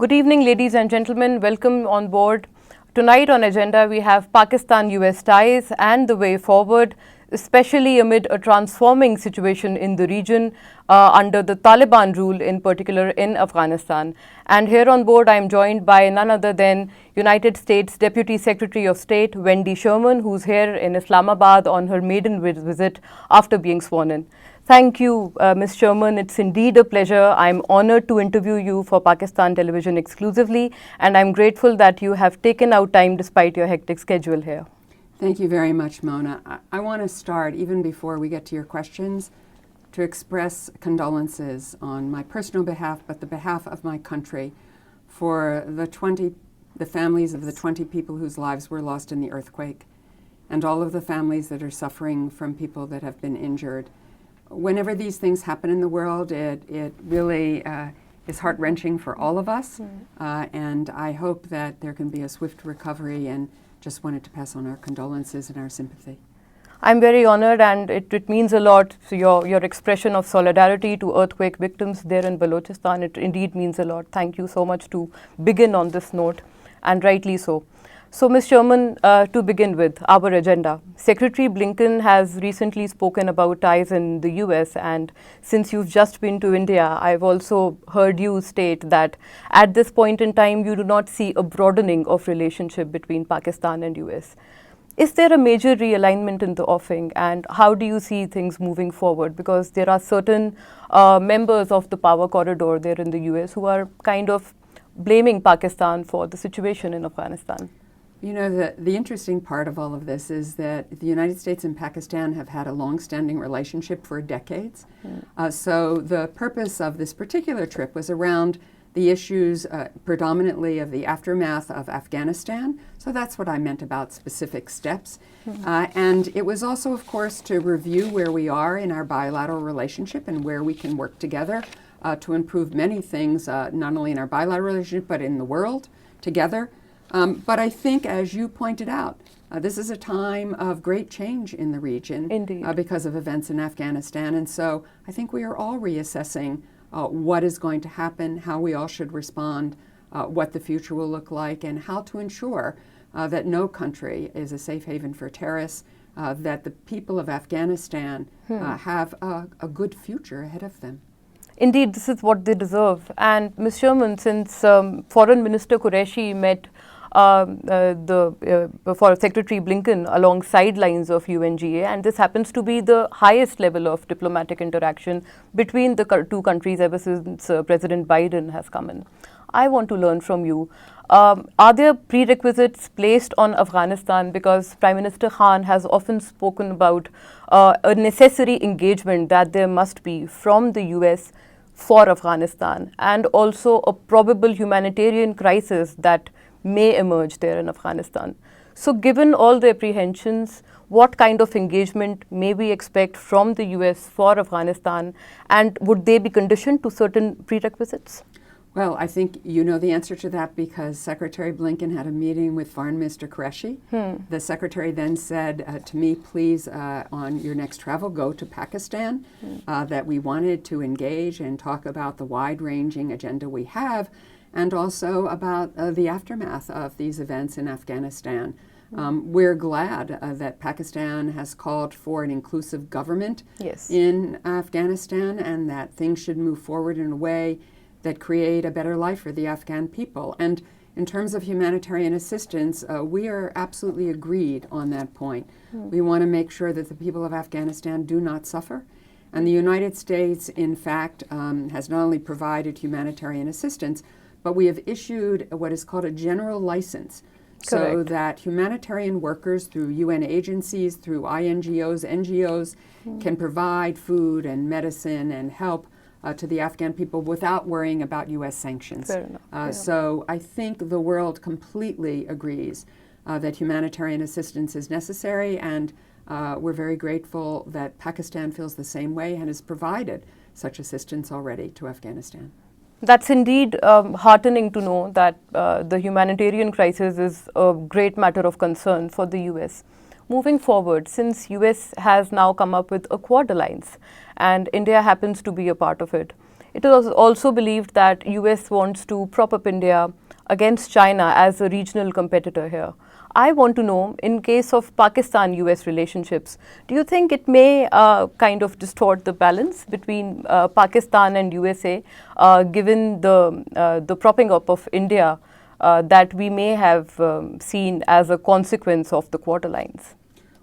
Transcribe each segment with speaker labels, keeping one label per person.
Speaker 1: Good evening, ladies and gentlemen. Welcome on board. Tonight on agenda, we have Pakistan-US ties and the way forward, especially amid a transforming situation in the region under the Taliban rule, in particular in Afghanistan. And here on board, I am joined by none other than United States Deputy Secretary of State, Wendy Sherman, who's here in Islamabad on her maiden visit after being sworn in. Thank you, Ms. Sherman. It's indeed a pleasure. I'm honored to interview you for Pakistan Television exclusively, and I'm grateful that you have taken out time despite your hectic schedule here.
Speaker 2: Thank you very much, Mona. I want to start, even before we get to your questions, to express condolences on my personal behalf, but the behalf of my country, for the families of the 20 people whose lives were lost in the earthquake, and all of the families that are suffering from people that have been injured. Whenever these things happen in the world, it really is heart-wrenching for all of us, and I hope that there can be a swift recovery, and just wanted to pass on our condolences and our sympathy.
Speaker 1: I'm very honored, and it means a lot, so your expression of solidarity to earthquake victims there in Balochistan. It indeed means a lot. Thank you so much to begin on this note, and rightly so. So, Ms. Sherman, to begin with, our agenda. Secretary Blinken has recently spoken about ties in the US, and since you've just been to India, I've also heard you state that at this point in time, you do not see a broadening of relationship between Pakistan and US. Is there a major realignment in the offing, and how do you see things moving forward? Because there are certain members of the power corridor there in the US who are kind of blaming Pakistan for the situation in Afghanistan.
Speaker 2: You know, the interesting part of all of this is that the United States and Pakistan have had a long-standing relationship for decades. So the purpose of this particular trip was around the issues predominantly of the aftermath of Afghanistan. So that's what I meant about specific steps. And it was also, of course, to review where we are in our bilateral relationship and where we can work together to improve many things, not only in our bilateral relationship, but in the world together. But I think, as you pointed out, this is a time of great change in the region because of events in Afghanistan. And so I think we are all reassessing what is going to happen, how we all should respond, what the future will look like, and how to ensure that no country is a safe haven for terrorists, that the people of Afghanistan have a good future ahead of them.
Speaker 1: Indeed, this is what they deserve. And Ms. Sherman, since Foreign Minister Qureshi met for Secretary Blinken along sidelines of UNGA, and this happens to be the highest level of diplomatic interaction between the two countries ever since President Biden has come in. I want to learn from you. Are there prerequisites placed on Afghanistan? Because Prime Minister Khan has often spoken about a necessary engagement that there must be from the US for Afghanistan, and also a probable humanitarian crisis that may emerge there in Afghanistan. So given all the apprehensions, what kind of engagement may we expect from the US for Afghanistan, and would they be conditioned to certain prerequisites?
Speaker 2: Well, I think you know the answer to that because Secretary Blinken had a meeting with Foreign Minister Qureshi. The Secretary then said to me, please, on your next travel, go to Pakistan, that we wanted to engage and talk about the wide-ranging agenda we have, and also about the aftermath of these events in Afghanistan. We're glad that Pakistan has called for an inclusive government in Afghanistan, and that things should move forward in a way that create a better life for the Afghan people. And in terms of humanitarian assistance, we are absolutely agreed on that point. We want to make sure that the people of Afghanistan do not suffer. And the United States, in fact, has not only provided humanitarian assistance, but we have issued what is called a general license, so that humanitarian workers through UN agencies, through INGOs, NGOs, can provide food and medicine and help to the Afghan people without worrying about US sanctions.
Speaker 1: Fair enough.
Speaker 2: So I think the world completely agrees that humanitarian assistance is necessary, and we're very grateful that Pakistan feels the same way and has provided such assistance already to Afghanistan.
Speaker 1: That's indeed heartening to know that the humanitarian crisis is a great matter of concern for the US. Moving forward, since US has now come up with a Quad alliance and India happens to be a part of it, it was also believed that US wants to prop up India against China as a regional competitor here. I want to know, in case of Pakistan-US relationships, do you think it may kind of distort the balance between Pakistan and USA, given the propping up of India that we may have seen as a consequence of the quarter lines?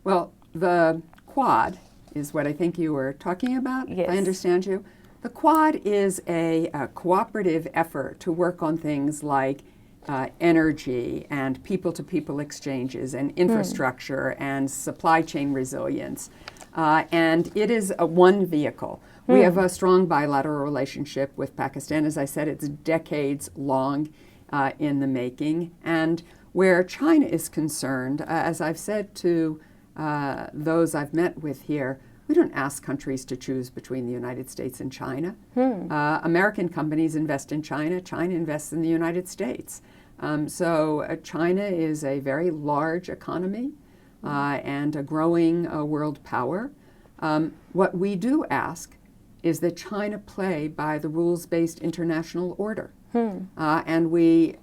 Speaker 2: Well, the Quad is what I think you were talking about,
Speaker 1: Yes.
Speaker 2: if I understand you. The Quad is a cooperative effort to work on things like energy and people-to-people exchanges and infrastructure and supply chain resilience. And it is one vehicle. We have a strong bilateral relationship with Pakistan. As I said, it's decades long in the making. And where China is concerned, as I've said to those I've met with here, we don't ask countries to choose between the United States and China. American companies invest in China. China invests in the United States. So China is a very large economy and a growing world power. What we do ask is that China play by the rules-based international order. And we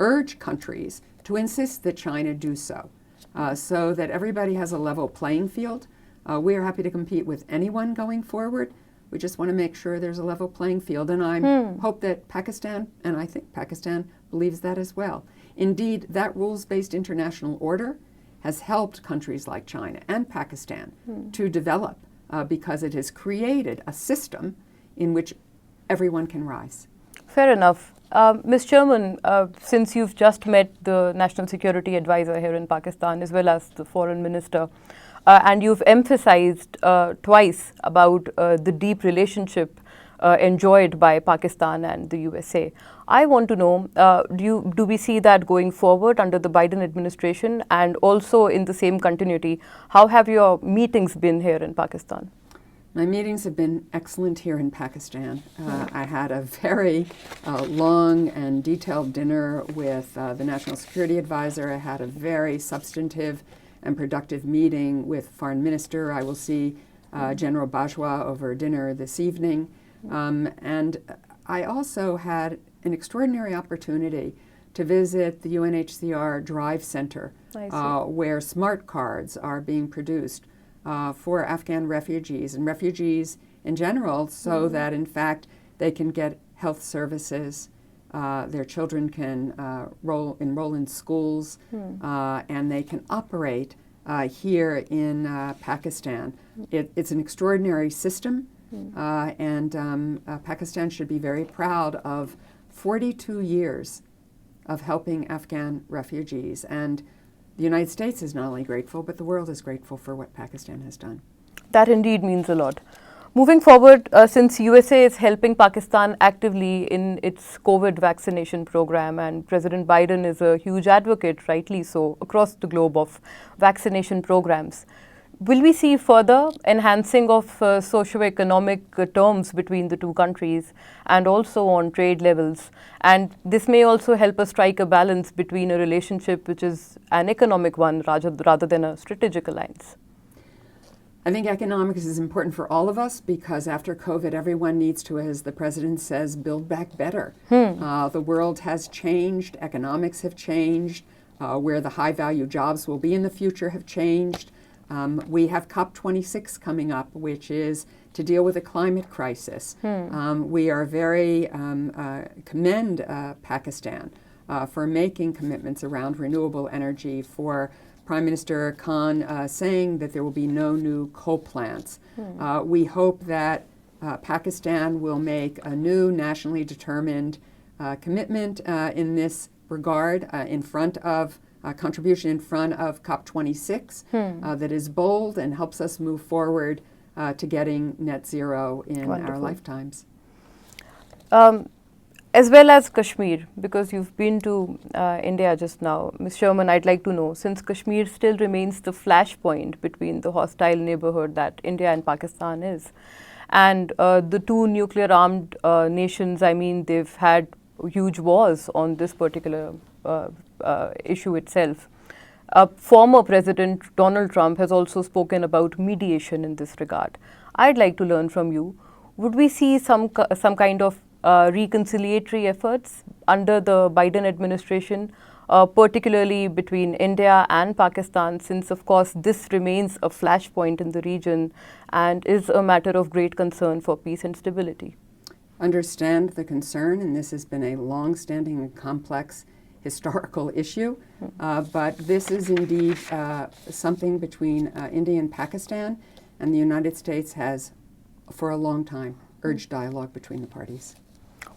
Speaker 2: urge countries to insist that China do so, so that everybody has a level playing field. We are happy to compete with anyone going forward. We just want to make sure there's a level playing field. And I hope that Pakistan, and I think Pakistan, believes that as well. Indeed, that rules-based international order has helped countries like China and Pakistan to develop because it has created a system in which everyone can rise.
Speaker 1: Fair enough. Ms. Chairman, since you've just met the National Security Advisor here in Pakistan as well as the Foreign Minister, and you've emphasized twice about the deep relationship enjoyed by Pakistan and the USA. I want to know, do we see that going forward under the Biden administration? And also in the same continuity, how have your meetings been here in Pakistan?
Speaker 2: My meetings have been excellent here in Pakistan. I had a very long and detailed dinner with the National Security Advisor. I had a very substantive and productive meeting with Foreign Minister. I will see General Bajwa over dinner this evening. And I also had an extraordinary opportunity to visit the UNHCR Drive Center, where smart cards are being produced for Afghan refugees and refugees in general, so that in fact they can get health services, their children can enroll in schools, and they can operate here in Pakistan. It's an extraordinary system, and Pakistan should be very proud of 42 years of helping Afghan refugees. And the United States is not only grateful, but the world is grateful for what Pakistan has done.
Speaker 1: That indeed means a lot. Moving forward, since USA is helping Pakistan actively in its COVID vaccination program, and President Biden is a huge advocate, rightly so, across the globe of vaccination programs, will we see further enhancing of socio-economic terms between the two countries and also on trade levels? And this may also help us strike a balance between a relationship which is an economic one rather than a strategic alliance.
Speaker 2: I think economics is important for all of us because after COVID, everyone needs to, as the president says, build back better. The world has changed, economics have changed, where the high-value jobs will be in the future have changed. We have COP26 coming up, which is to deal with a climate crisis. We are very commend Pakistan for making commitments around renewable energy, for Prime Minister Khan saying that there will be no new coal plants. We hope that Pakistan will make a new nationally determined commitment in this regard in front of contribution in front of COP26 that is bold and helps us move forward to getting net zero in
Speaker 1: Wonderful.
Speaker 2: our lifetimes.
Speaker 1: As well as Kashmir, because you've been to India just now, Ms. Sherman, I'd like to know, since Kashmir still remains the flashpoint between the hostile neighborhood that India and Pakistan is, and the two nuclear-armed nations, I mean, they've had huge wars on this particular issue itself. Former President Donald Trump has also spoken about mediation in this regard. I'd like to learn from you, would we see some kind of reconciliatory efforts under the Biden administration, particularly between India and Pakistan, since of course this remains a flashpoint in the region and is a matter of great concern for peace and stability?
Speaker 2: Understand the concern, and this has been a long-standing and complex historical issue, but this is indeed something between India and Pakistan, and the United States has, for a long time, urged dialogue between the parties.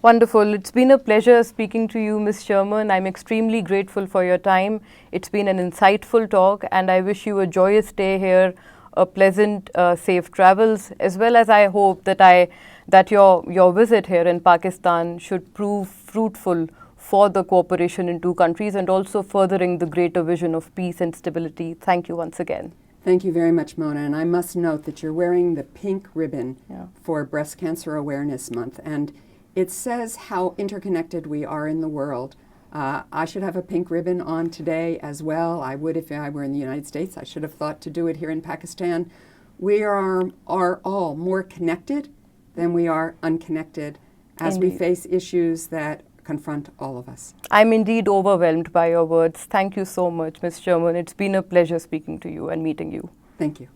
Speaker 1: Wonderful. It's been a pleasure speaking to you, Ms. Sherman. I'm extremely grateful for your time. It's been an insightful talk, and I wish you a joyous stay here, a pleasant, safe travels, as well as I hope that your visit here in Pakistan should prove fruitful for the cooperation in two countries and also furthering the greater vision of peace and stability. Thank you once again.
Speaker 2: Thank you very much, Mona. And I must note that you're wearing the pink ribbon for Breast Cancer Awareness Month. And it says how interconnected we are in the world. I should have a pink ribbon on today as well. I would if I were in the United States. I should have thought to do it here in Pakistan. We are all more connected than we are unconnected as we face issues that confront all of us.
Speaker 1: I'm indeed overwhelmed by your words. Thank you so much, Ms. Sherman. It's been a pleasure speaking to you and meeting you.
Speaker 2: Thank you.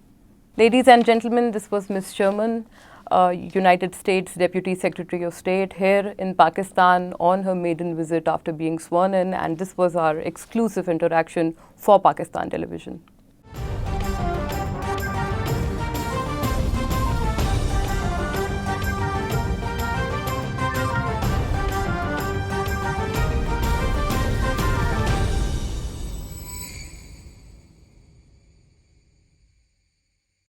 Speaker 1: Ladies and gentlemen, this was Ms. Sherman, United States Deputy Secretary of State here in Pakistan on her maiden visit after being sworn in, and this was our exclusive interaction for Pakistan Television.